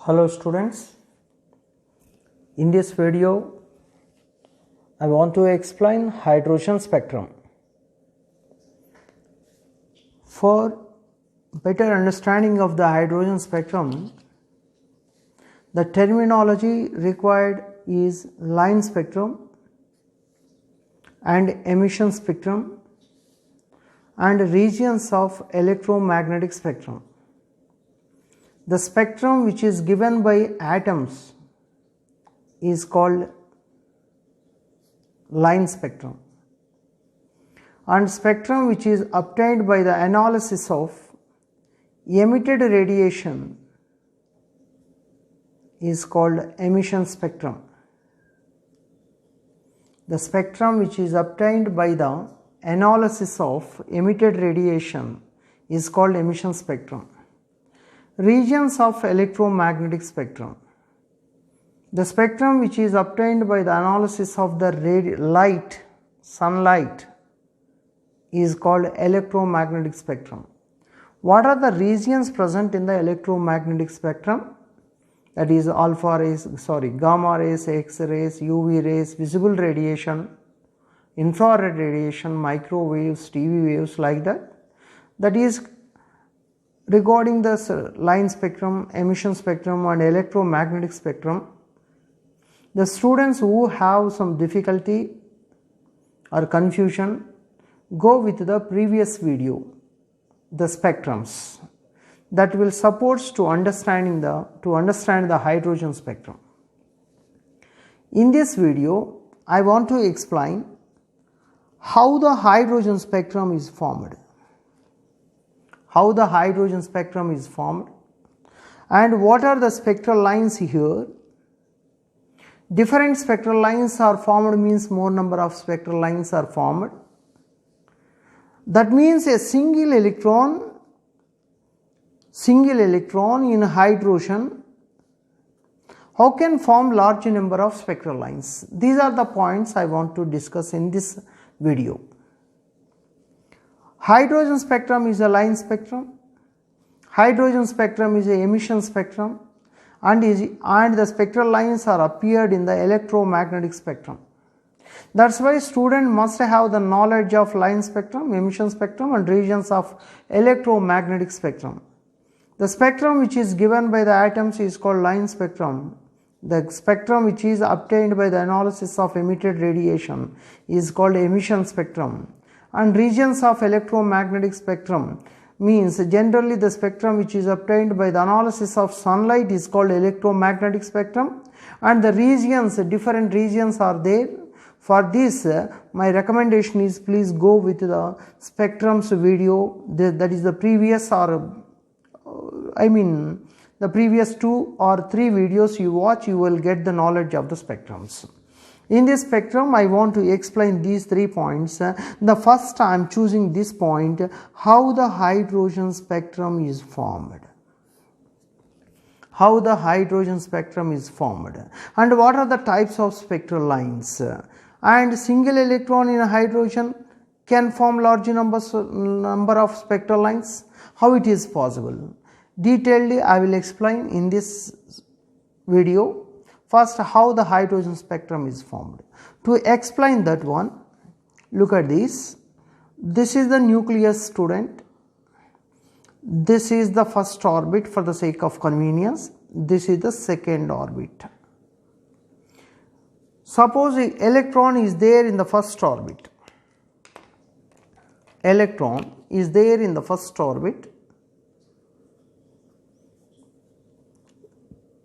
Hello students, in this video I want to explain hydrogen spectrum. For better understanding of the hydrogen spectrum, the terminology required is line spectrum and emission spectrum and regions of electromagnetic spectrum. The spectrum which is given by atoms is called line spectrum, and spectrum which is obtained by the analysis of emitted radiation is called emission spectrum. The spectrum which is obtained by the analysis of emitted radiation is called emission spectrum. Regions of electromagnetic spectrum. The spectrum which is obtained by the analysis of the light, sunlight, is called electromagnetic spectrum. What are the regions present in the electromagnetic spectrum? That is gamma rays, X-rays, UV rays, visible radiation, infrared radiation, microwaves, TV waves, like that. That is regarding the line spectrum, emission spectrum and electromagnetic spectrum. The students who have some difficulty or confusion, go with the previous video, the spectrums, that will support to understand the hydrogen spectrum. In this video, I want to explain how the hydrogen spectrum is formed. How the hydrogen spectrum is formed and what are the spectral lines here. Different spectral lines are formed means more number of spectral lines are formed. That means a single electron in hydrogen, how can form large number of spectral lines? These are the points I want to discuss in this video. Hydrogen spectrum is a line spectrum, hydrogen spectrum is a emission spectrum, and the spectral lines are appeared in the electromagnetic spectrum. That's why student must have the knowledge of line spectrum, emission spectrum and regions of electromagnetic spectrum. The spectrum which is given by the atoms is called line spectrum. The spectrum which is obtained by the analysis of emitted radiation is called emission spectrum. And regions of electromagnetic spectrum means generally the spectrum which is obtained by the analysis of sunlight is called electromagnetic spectrum, and the regions, different regions are there. For this, my recommendation is please go with the spectrums video, that is the previous the previous 2 or 3 videos you watch, you will get the knowledge of the spectrums. In this spectrum, I want to explain these 3 points. The first, I am choosing this point, how the hydrogen spectrum is formed. How the hydrogen spectrum is formed and what are the types of spectral lines. And single electron in a hydrogen can form large number of spectral lines. How it is possible? Detailedly I will explain in this video. First, how the hydrogen spectrum is formed. To explain that one, look at this. This is the nucleus, student. This is the first orbit for the sake of convenience. This is the second orbit. Suppose the electron is there in the first orbit. Electron is there in the first orbit.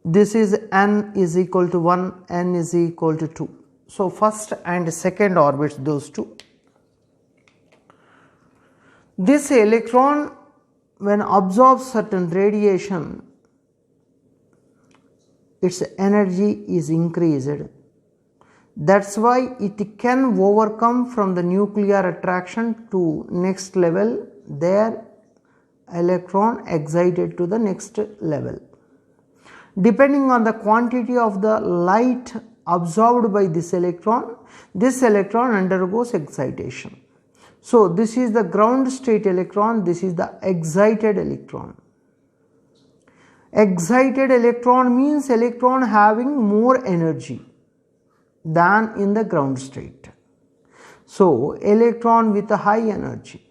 This is n is equal to 1, n is equal to 2. So, first and second orbits, those two. This electron, when absorbs certain radiation, its energy is increased. That's why it can overcome from the nuclear attraction to next level, their electron excited to the next level. Depending on the quantity of the light absorbed by this electron undergoes excitation. So, this is the ground state electron, this is the excited electron. Excited electron means electron having more energy than in the ground state. So, electron with a high energy.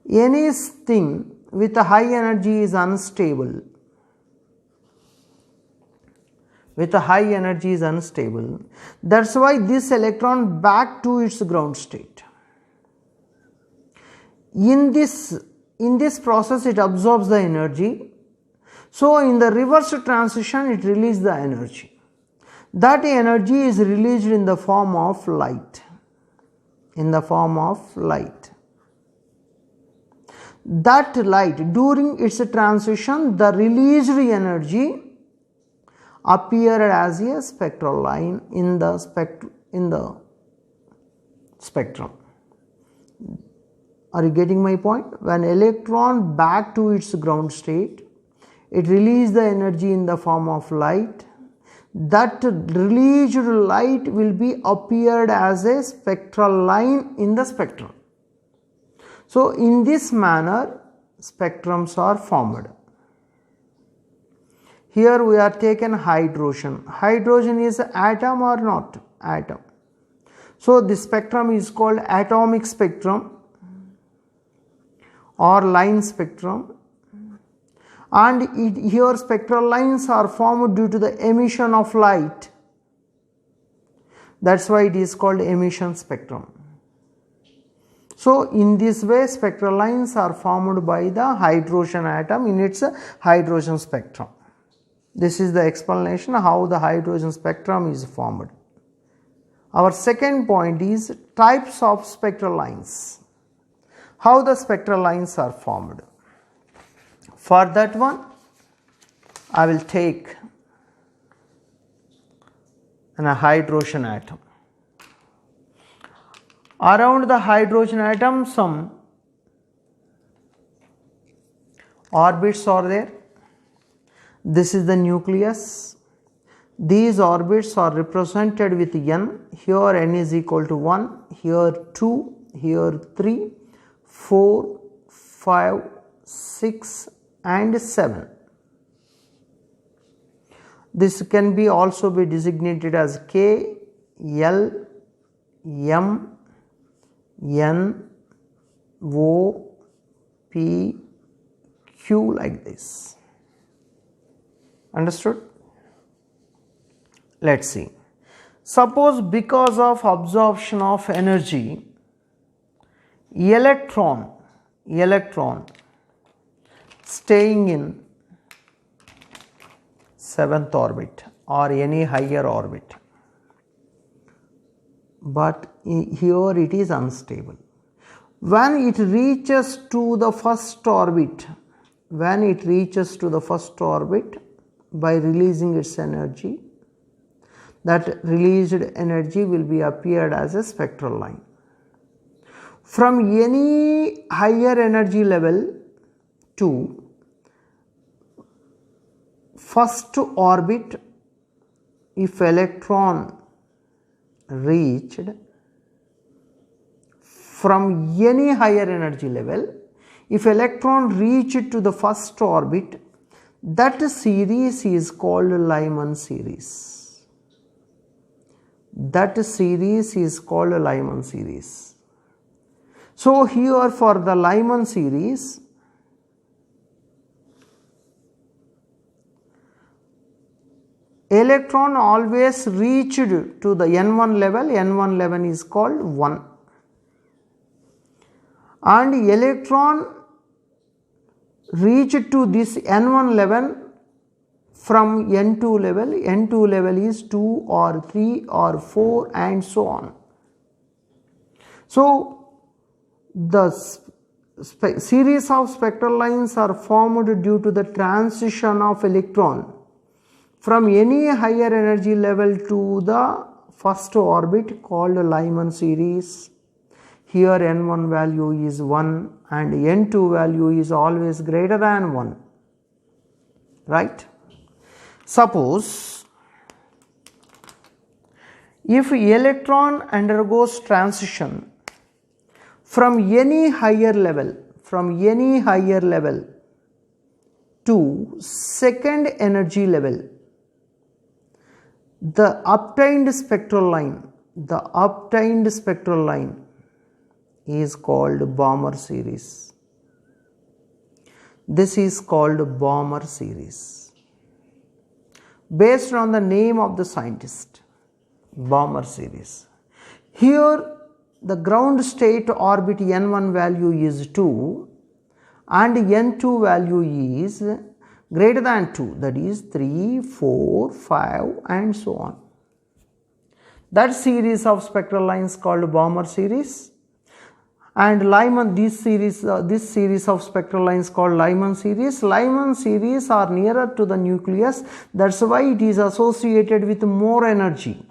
Anything with a high energy is unstable. With a high energy is unstable. That's why this electron back to its ground state. In this process it absorbs the energy. So, in the reverse transition it releases the energy. That energy is released in the form of light. In the form of light. That light, during its transition, the released energy appeared as a spectral line in the spectrum. Are you getting my point? When electron back to its ground state, it releases the energy in the form of light. That released light will be appeared as a spectral line in the spectrum. So, in this manner spectrums are formed. Here we are taken hydrogen. Hydrogen is atom or not? Atom. So, this spectrum is called atomic spectrum or line spectrum, and here spectral lines are formed due to the emission of light. That's why it is called emission spectrum. So, in this way spectral lines are formed by the hydrogen atom in its hydrogen spectrum. This is the explanation how the hydrogen spectrum is formed. Our second point is types of spectral lines. How the spectral lines are formed. For that one, I will take a hydrogen atom. Around the hydrogen atom, some orbits are there. This is the nucleus. These orbits are represented with n. Here n is equal to 1, here 2, here 3, 4, 5, 6 and 7. This can be also be designated as K, L, M, N, O, P, Q like this. Understood? Let us see. Suppose because of absorption of energy, electron staying in 7th orbit or any higher orbit, but here it is unstable. When it reaches to the first orbit, by releasing its energy, that released energy will be appeared as a spectral line. From any higher energy level to first orbit, if electron reached from any higher energy level, if electron reached to the first orbit, that series is called Lyman series. That series is called Lyman series. So, here for the Lyman series, electron always reached to the n1 level is called 1, and electron reached to this n1 level from n2 level is 2 or 3 or 4 and so on. So, the series of spectral lines are formed due to the transition of electron from any higher energy level to the first orbit called Lyman series. Here n1 value is 1 and n2 value is always greater than 1, right? Suppose if electron undergoes transition from any higher level to second energy level. The obtained spectral line is called Balmer series. This is called Balmer series, based on the name of the scientist, Balmer series. Here the ground state orbit n1 value is 2 and n2 value is greater than 2, that is 3, 4, 5 and so on. That series of spectral lines called Balmer series, and Lyman, this series of spectral lines called Lyman series. Lyman series are nearer to the nucleus, that's why it is associated with more energy.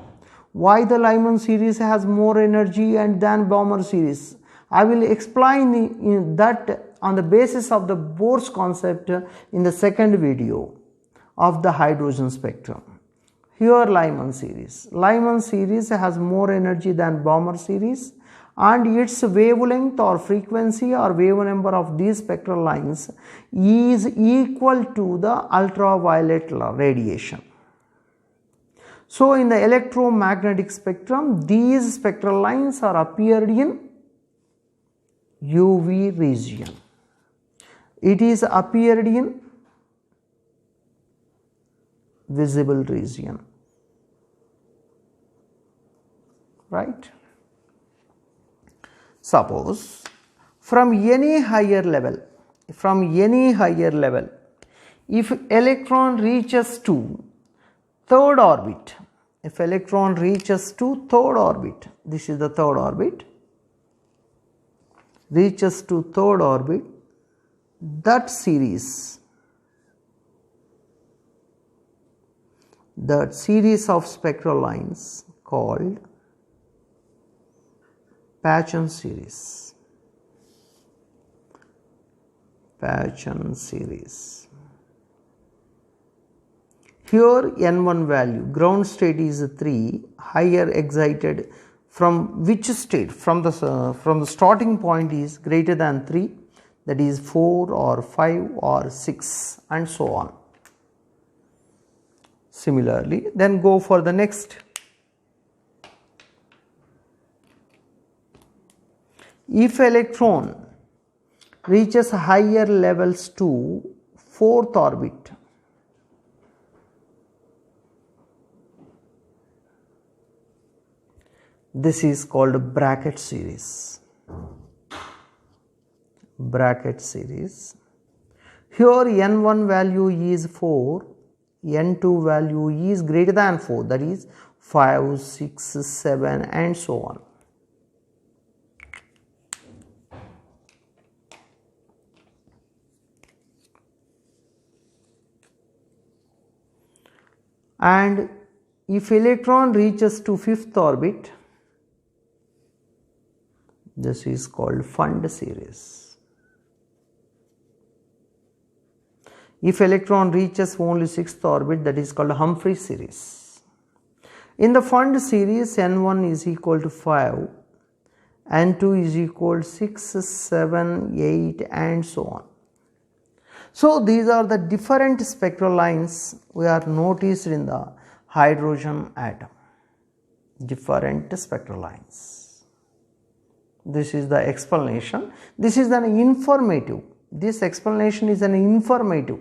Why the Lyman series has more energy and than Balmer series? I will explain that on the basis of the Bohr's concept in the second video of the hydrogen spectrum. Here Lyman series has more energy than Balmer series, and its wavelength or frequency or wave number of these spectral lines is equal to the ultraviolet radiation. So in the electromagnetic spectrum, these spectral lines are appeared in UV region. It is appeared in visible region, right? Suppose from any higher level, if electron reaches to third orbit, this is the third orbit, reaches to third orbit, that series of spectral lines called Paschen series. Here n1 value, ground state is 3, higher excited from which state? From the starting point is greater than 3, that is 4 or 5 or 6 and so on. Similarly, then go for the next. If electron reaches higher levels to fourth orbit, this is called bracket series. Here n1 value is 4, n2 value is greater than 4, that is 5, 6, 7 and so on. And if electron reaches to fifth orbit, this is called Fund series. If electron reaches only sixth orbit, that is called Humphrey series. In the Fund series, n1 is equal to 5, n2 is equal to 6, 7, 8 and so on. So these are the different spectral lines we are noticed in the hydrogen atom, different spectral lines. This is the explanation. This is an informative. This explanation is an informative.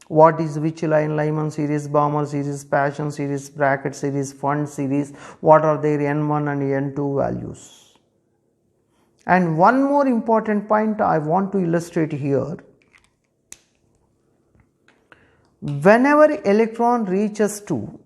What is which line? Lyman series, Balmer series, Paschen series, bracket series, Fund series, what are their n1 and n2 values. And one more important point I want to illustrate here. Whenever electron reaches to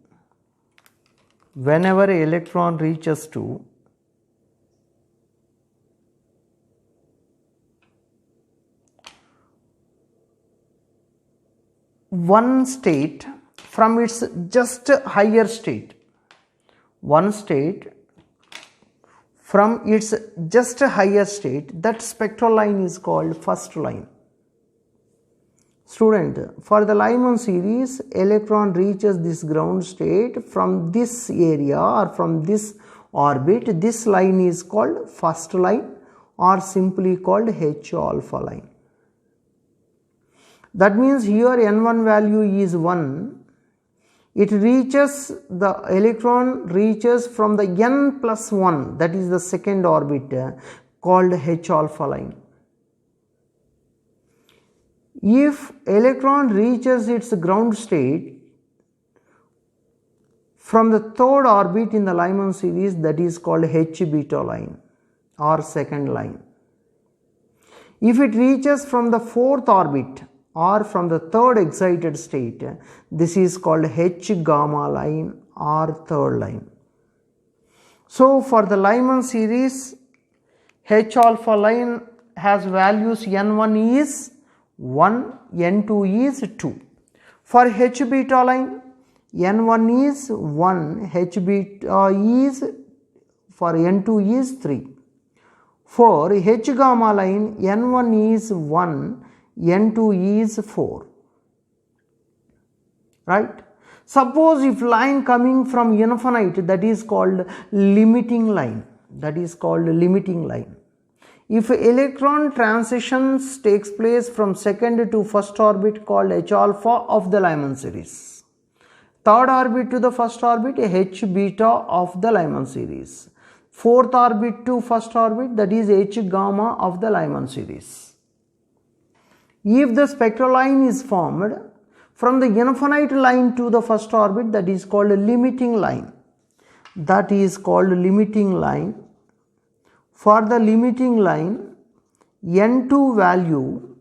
one state from its just higher state, that spectral line is called first line. Student, for the Lyman series, electron reaches this ground state from this area or from this orbit. This line is called first line or simply called H alpha line. That means here N1 value is 1. It reaches, the electron reaches from the N plus 1, that is the second orbit called H alpha line. If electron reaches its ground state from the third orbit in the Lyman series, that is called H beta line or second line. If it reaches from the fourth orbit or from the third excited state, this is called H gamma line or third line. So for the Lyman series, H alpha line has values N1 is 1, N2 is 2. For H beta line, N1 is 1, H beta is, for N2 is 3. For H gamma line, N1 is 1, N2 is 4. Right? Suppose if line coming from infinite, that is called limiting line. That is called limiting line. If electron transitions takes place from second to first orbit called H alpha of the Lyman series. Third orbit to the first orbit, H beta of the Lyman series. Fourth orbit to first orbit, that is H gamma of the Lyman series. If the spectral line is formed from the infinite line to the first orbit, that is called a limiting line. That is called limiting line. For the limiting line, N2 value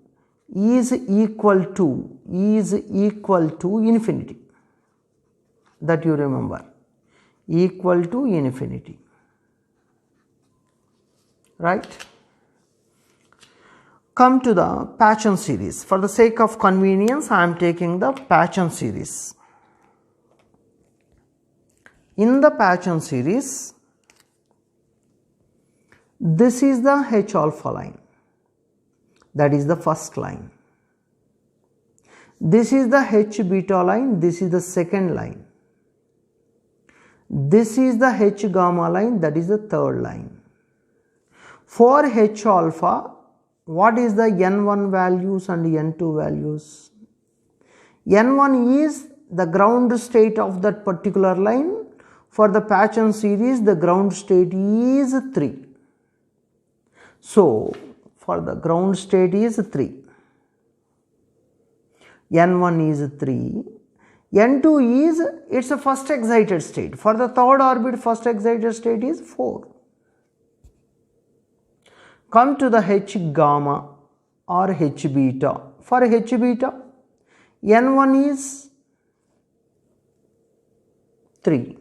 is equal to infinity. That you remember, equal to infinity. Right? Come to the Paschen series. For the sake of convenience, I am taking the Paschen series. In the Paschen series, this is the H alpha line. That is the first line. This is the H beta line. This is the second line. This is the H gamma line. That is the third line. For H alpha, what is the N1 values and N2 values? N1 is the ground state of that particular line. For the Paschen series, the ground state is 3. So, for the ground state is 3. N1 is 3. N2 is its a first excited state. For the third orbit, first excited state is 4. Come to the H gamma or H beta. For H beta, N1 is 3.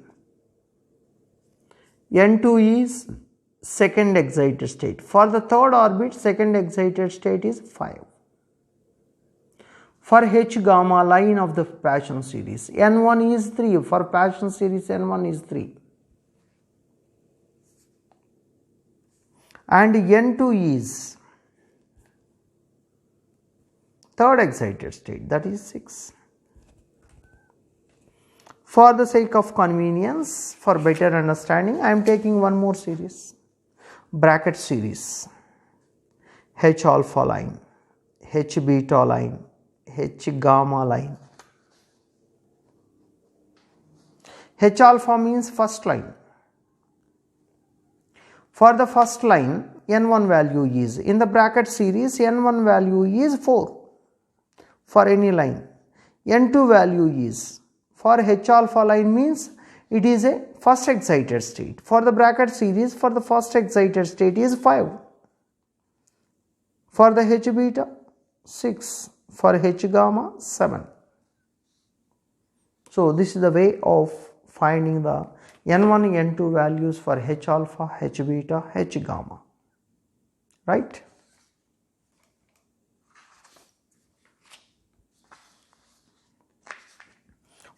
N2 is second excited state. For the third orbit, second excited state is 5. For H gamma line of the Paschen series, N1 is 3. For Paschen series, N1 is 3. And N2 is third excited state, that is 6. For the sake of convenience, for better understanding, I am taking one more series, bracket series, H alpha line, H beta line, H gamma line. H alpha means first line. For the first line, N1 value is, in the bracket series, N1 value is 4 for any line. N2 value is, for H alpha line means it is a first excited state. For the bracket series, for the first excited state is 5. For the H beta, 6. For H gamma, 7. So this is the way of finding the N1, N2 values for H alpha, H beta, H gamma. Right?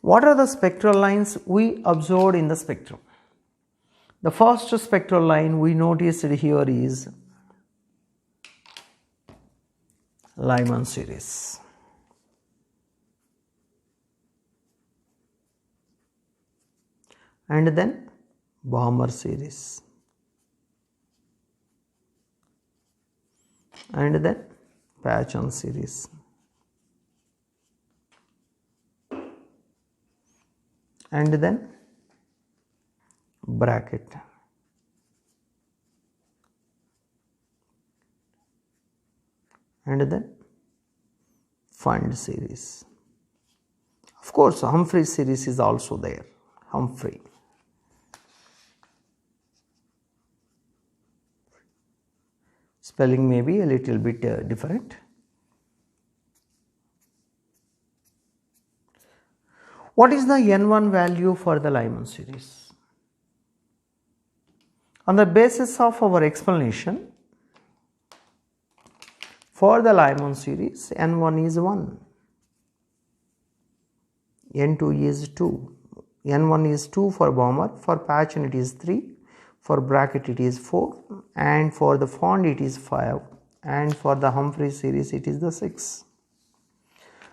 What are the spectral lines we observed in the spectrum? The first spectral line we noticed here is Lyman series. And then Balmer series. And then Paschen series. and then bracket, and then find series. Of course, Humphrey series is also there. Humphrey. Spelling may be a little bit different. What is the N1 value for the Lyman series? On the basis of our explanation, for the Lyman series, N1 is 1, N2 is 2, N1 is 2 for Balmer, for Patchen it is 3, for bracket it is 4, and for the Fond it is 5, and for the Humphrey series it is the 6.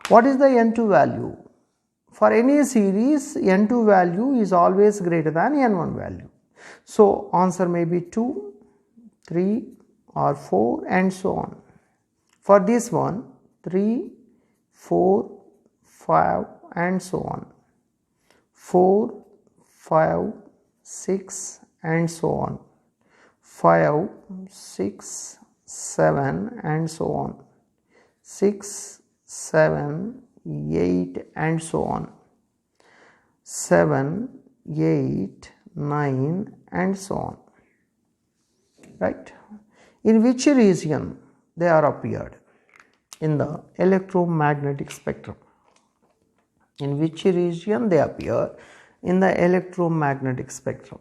What is the N2 value? For any series, N2 value is always greater than N1 value. So, answer may be 2, 3 or 4 and so on. For this one, 3, 4, 5 and so on. 4, 5, 6 and so on. 5, 6, 7 and so on. 6, 7, 8 and so on. 7, 8, 9 and so on. Right? In which region they are appeared? In the electromagnetic spectrum. In which region they appear? In the electromagnetic spectrum.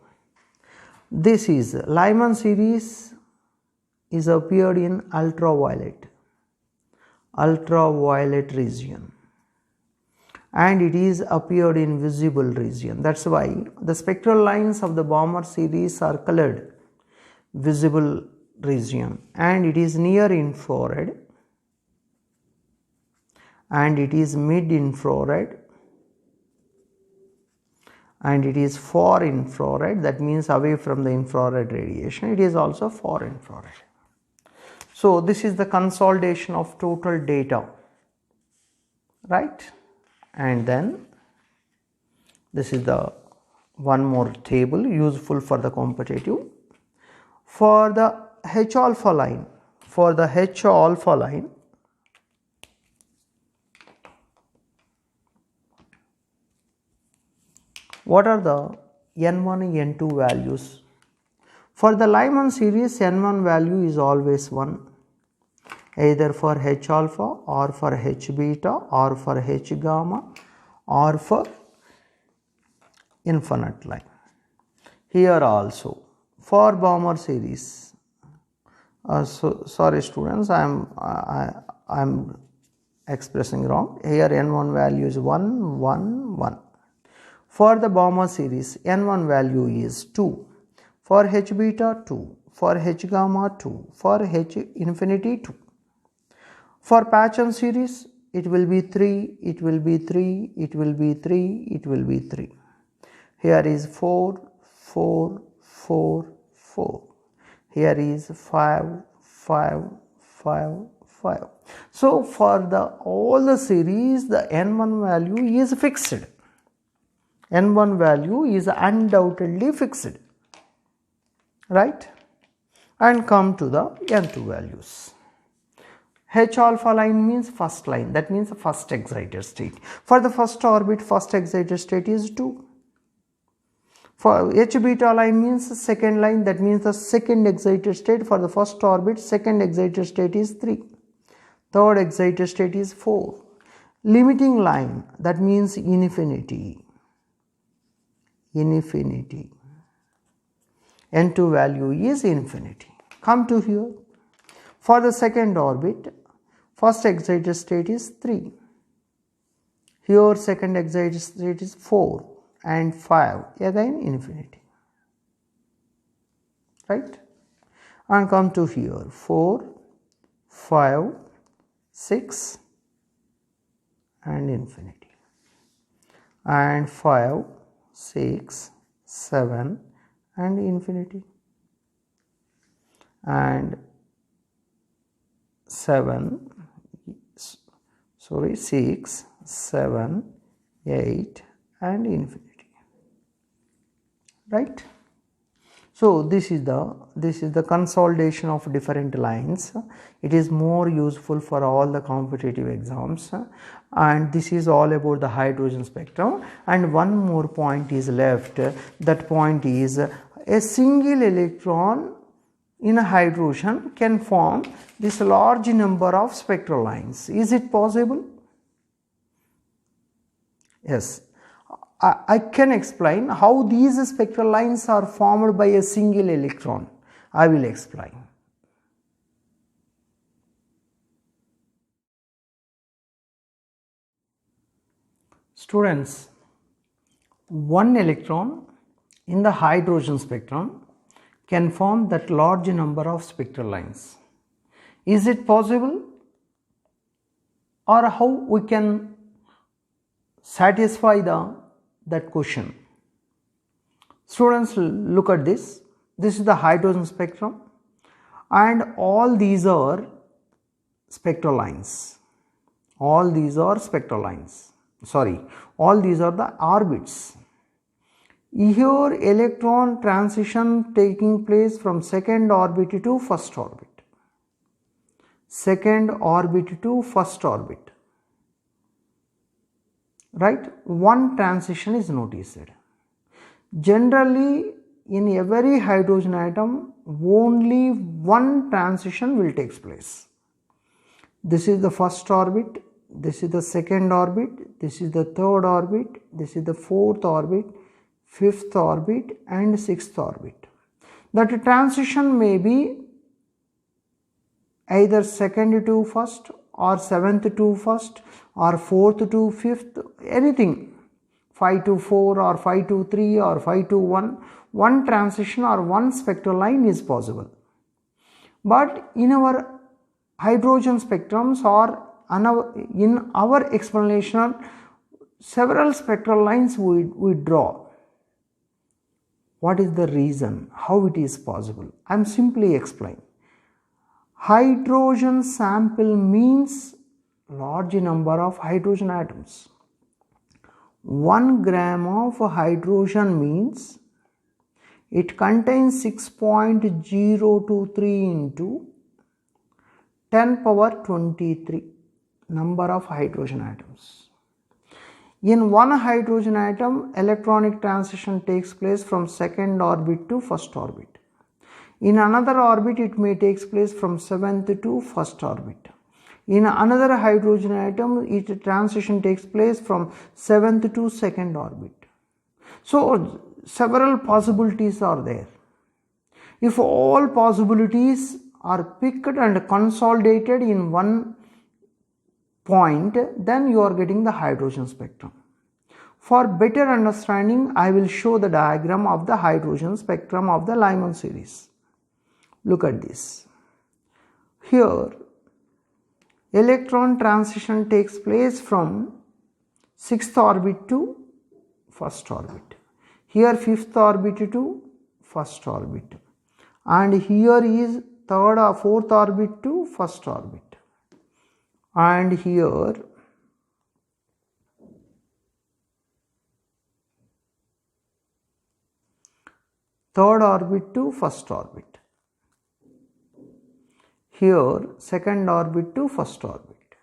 This is Lyman series is appeared in ultraviolet region, and it is appeared in visible region. That's why the spectral lines of the Balmer series are colored visible region, and it is near infrared, and it is mid infrared, and it is far infrared, that means away from the infrared radiation. It is also far infrared. So, this is the consolidation of total data, right? And then this is the one more table useful for the competitive. For the H alpha line, what are the N1 and N2 values? For the Lyman series, N1 value is always 1, either for H alpha or for H beta or for H gamma or for infinite line. Here also for Balmer series, sorry students, I am expressing wrong. Here N1 value is 1, 1, 1. For the Balmer series, N1 value is 2. For H beta 2, for H gamma 2, for H infinity 2. For Patchen series, it will be 3, it will be 3, it will be 3, it will be 3. Here is 4, 4, 4, 4. Here is 5, 5, 5, 5. So, for all the series, the N1 value is fixed. N1 value is undoubtedly fixed, right? And come to the N2 values. H alpha line means first line, that means the first excited state. For the first orbit, first excited state is 2. For H beta line means second line, that means the second excited state. For the first orbit, second excited state is 3. Third excited state is 4. Limiting line, that means infinity. Infinity. N2 value is infinity. Come to here. For the second orbit, first excited state is 3. Here second excited state is 4 and 5, again infinity. Right? And come to here 4, 5, 6 and infinity. And 5, 6, 7 and infinity. And 6, 7, 8 and infinity. right? So this is the consolidation of different lines. It is more useful for all the competitive exams, and this is all about the hydrogen spectrum. And one more point is left. That point is a single electron in a hydrogen can form this large number of spectral lines. Is it possible? Yes. I can explain how these spectral lines are formed by a single electron. I will explain. Students, one electron in the hydrogen spectrum can form that large number of spectral lines. Is it possible? Or how we can satisfy that question? Students, look at this. This is the hydrogen spectrum, and all these are spectral lines. All these are spectral lines. Sorry, all these are the orbits. Here electron transition taking place from second orbit to first orbit. Second orbit to first orbit. Right? One transition is noticed. Generally, in every hydrogen atom, only one transition will take place. This is the first orbit, this is the second orbit, this is the third orbit, this is the fourth orbit, fifth orbit, and sixth orbit. That transition may be either second to first, or seventh to first, or fourth to fifth, anything, 5 to 4 or 5 to 3 or 5 to 1, one transition or one spectral line is possible. But in our hydrogen spectrums or in our explanation, several spectral lines we draw. What is the reason? How it is possible? I am simply explaining. Hydrogen sample means large number of hydrogen atoms. 1 gram of hydrogen means it contains 6.023 into 10 power 23 number of hydrogen atoms. In one hydrogen atom, electronic transition takes place from second orbit to first orbit. In another orbit, it may take place from 7th to first orbit. In another hydrogen atom, transition takes place from 7th to second orbit. So, several possibilities are there. If all possibilities are picked and consolidated in one point, then you are getting the hydrogen spectrum. For better understanding, I will show the diagram of the hydrogen spectrum of the Lyman series. Look at this. Here, electron transition takes place from 6th orbit to first orbit. Here 5th orbit to first orbit. And here is 3rd or 4th orbit to first orbit. And here third orbit to first orbit. Here second orbit to first orbit.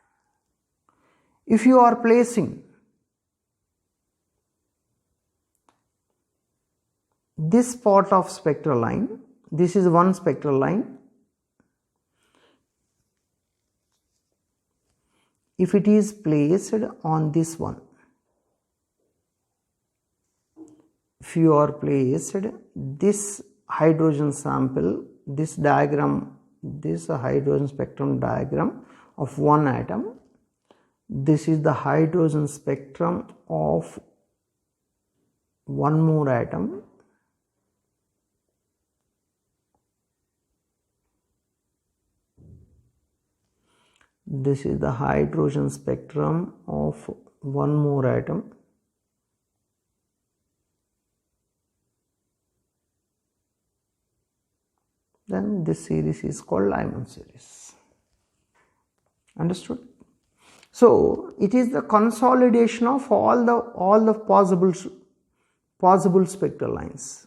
If you are placing this part of spectral line, this is one spectral line. If it is placed on this one, if you are placed this hydrogen sample, this diagram, this hydrogen spectrum diagram of one atom, this is the hydrogen spectrum of one more atom, this is the hydrogen spectrum of one more atom, then this series is called Lyman series. Understood? So it is the consolidation of all the possible spectral lines.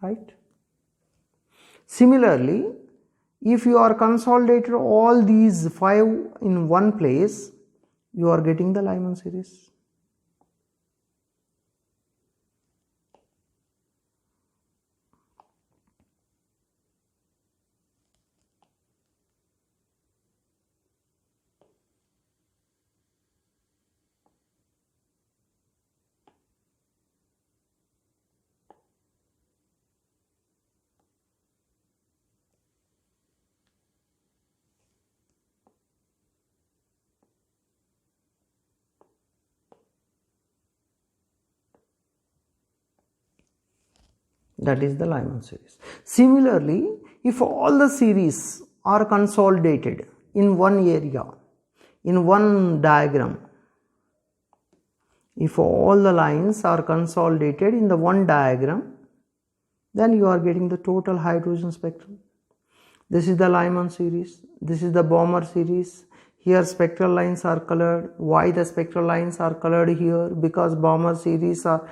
right? Similarly, if you are consolidated all these 5 in one place, you are getting the Lyman series. That is the Lyman series. Similarly, if all the series are consolidated in one area, in one diagram, if all the lines are consolidated in the one diagram, then you are getting the total hydrogen spectrum. This is the Lyman series, this is the Balmer series. Here spectral lines are colored. Why the spectral lines are colored here? Because Balmer series are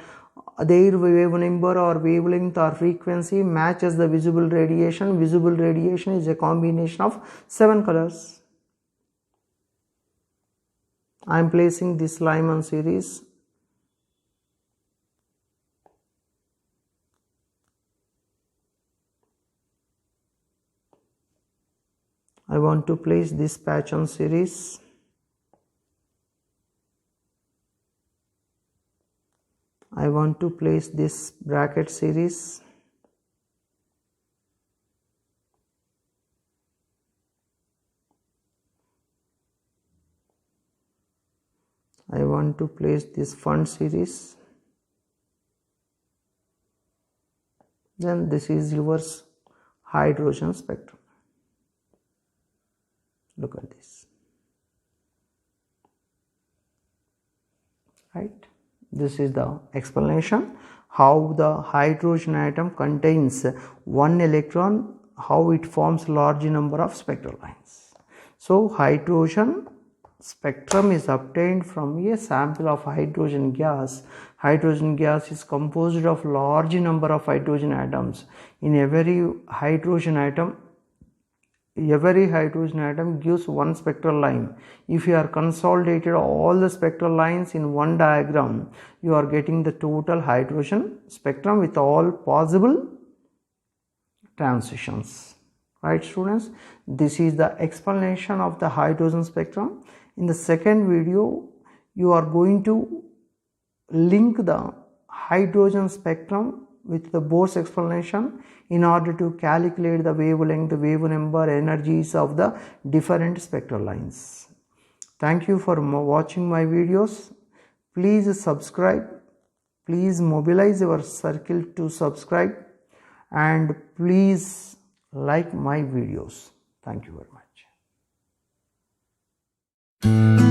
their wave number or wavelength or frequency matches the visible radiation. Visible radiation is a combination of 7 colors. I am placing this Lyman series. I want to place this Patchen series. I want to place this bracket series. I want to place this fund series. Then this is your hydrogen spectrum. Look at this, right? This is the explanation how the hydrogen atom contains one electron, how it forms large number of spectral lines. So hydrogen spectrum is obtained from a sample of hydrogen gas. Hydrogen gas is composed of large number of hydrogen atoms. In every hydrogen atom gives one spectral line. If you are consolidated all the spectral lines in one diagram, you are getting the total hydrogen spectrum with all possible transitions. Right, students? This is the explanation of the hydrogen spectrum. In the second video, you are going to link the hydrogen spectrum with the Bohr's explanation in order to calculate the wavelength, the wave number, energies of the different spectral lines. Thank you for watching my videos. Please subscribe. Please mobilize your circle to subscribe, and please like my videos. Thank you very much.